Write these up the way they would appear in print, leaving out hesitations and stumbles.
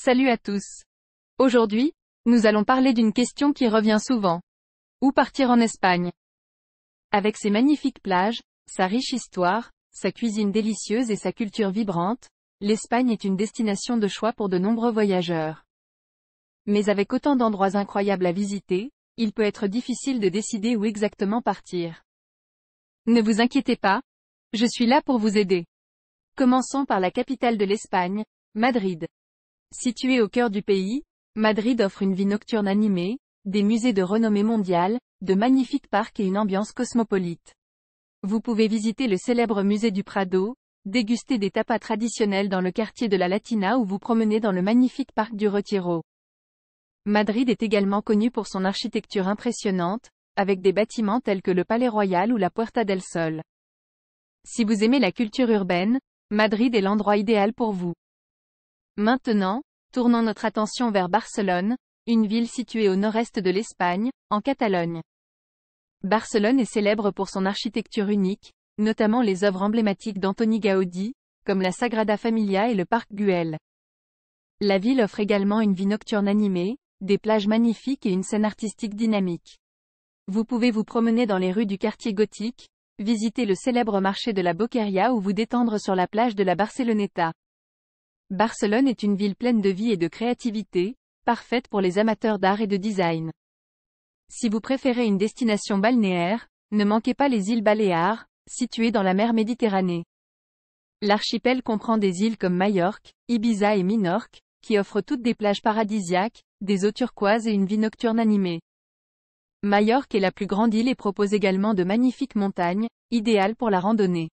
Salut à tous. Aujourd'hui, nous allons parler d'une question qui revient souvent. Où partir en Espagne? Avec ses magnifiques plages, sa riche histoire, sa cuisine délicieuse et sa culture vibrante, l'Espagne est une destination de choix pour de nombreux voyageurs. Mais avec autant d'endroits incroyables à visiter, il peut être difficile de décider où exactement partir. Ne vous inquiétez pas, je suis là pour vous aider. Commençons par la capitale de l'Espagne, Madrid. Située au cœur du pays, Madrid offre une vie nocturne animée, des musées de renommée mondiale, de magnifiques parcs et une ambiance cosmopolite. Vous pouvez visiter le célèbre musée du Prado, déguster des tapas traditionnels dans le quartier de la Latina ou vous promener dans le magnifique parc du Retiro. Madrid est également connue pour son architecture impressionnante, avec des bâtiments tels que le Palais Royal ou la Puerta del Sol. Si vous aimez la culture urbaine, Madrid est l'endroit idéal pour vous. Maintenant, tournons notre attention vers Barcelone, une ville située au nord-est de l'Espagne, en Catalogne. Barcelone est célèbre pour son architecture unique, notamment les œuvres emblématiques d'Antoni Gaudí, comme la Sagrada Familia et le parc Güell. La ville offre également une vie nocturne animée, des plages magnifiques et une scène artistique dynamique. Vous pouvez vous promener dans les rues du quartier gothique, visiter le célèbre marché de la Boqueria ou vous détendre sur la plage de la Barceloneta. Barcelone est une ville pleine de vie et de créativité, parfaite pour les amateurs d'art et de design. Si vous préférez une destination balnéaire, ne manquez pas les îles Baléares, situées dans la mer Méditerranée. L'archipel comprend des îles comme Majorque, Ibiza et Minorque, qui offrent toutes des plages paradisiaques, des eaux turquoises et une vie nocturne animée. Majorque est la plus grande île et propose également de magnifiques montagnes, idéales pour la randonnée.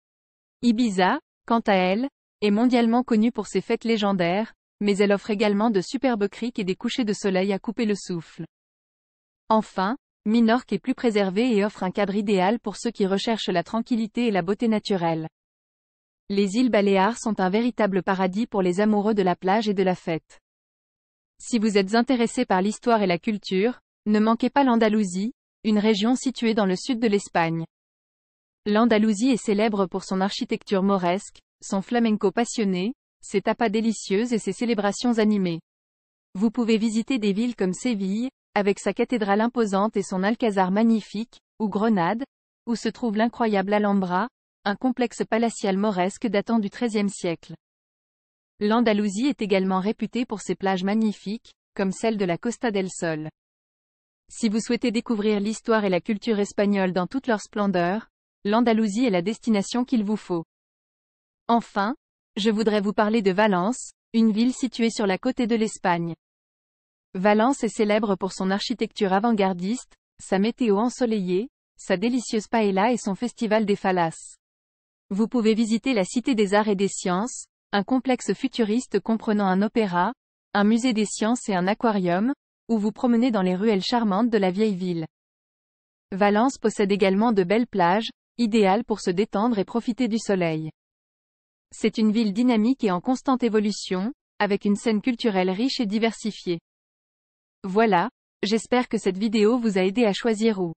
Ibiza, quant à elle, est mondialement connue pour ses fêtes légendaires, mais elle offre également de superbes criques et des couchers de soleil à couper le souffle. Enfin, Minorque est plus préservée et offre un cadre idéal pour ceux qui recherchent la tranquillité et la beauté naturelle. Les îles Baléares sont un véritable paradis pour les amoureux de la plage et de la fête. Si vous êtes intéressé par l'histoire et la culture, ne manquez pas l'Andalousie, une région située dans le sud de l'Espagne. L'Andalousie est célèbre pour son architecture mauresque, son flamenco passionné, ses tapas délicieuses et ses célébrations animées. Vous pouvez visiter des villes comme Séville, avec sa cathédrale imposante et son alcazar magnifique, ou Grenade, où se trouve l'incroyable Alhambra, un complexe palatial mauresque datant du XIIIe siècle. L'Andalousie est également réputée pour ses plages magnifiques, comme celle de la Costa del Sol. Si vous souhaitez découvrir l'histoire et la culture espagnole dans toute leur splendeur, l'Andalousie est la destination qu'il vous faut. Enfin, je voudrais vous parler de Valence, une ville située sur la côte est de l'Espagne. Valence est célèbre pour son architecture avant-gardiste, sa météo ensoleillée, sa délicieuse paella et son festival des Fallas. Vous pouvez visiter la Cité des Arts et des Sciences, un complexe futuriste comprenant un opéra, un musée des sciences et un aquarium, ou vous promener dans les ruelles charmantes de la vieille ville. Valence possède également de belles plages, idéales pour se détendre et profiter du soleil. C'est une ville dynamique et en constante évolution, avec une scène culturelle riche et diversifiée. Voilà, j'espère que cette vidéo vous a aidé à choisir où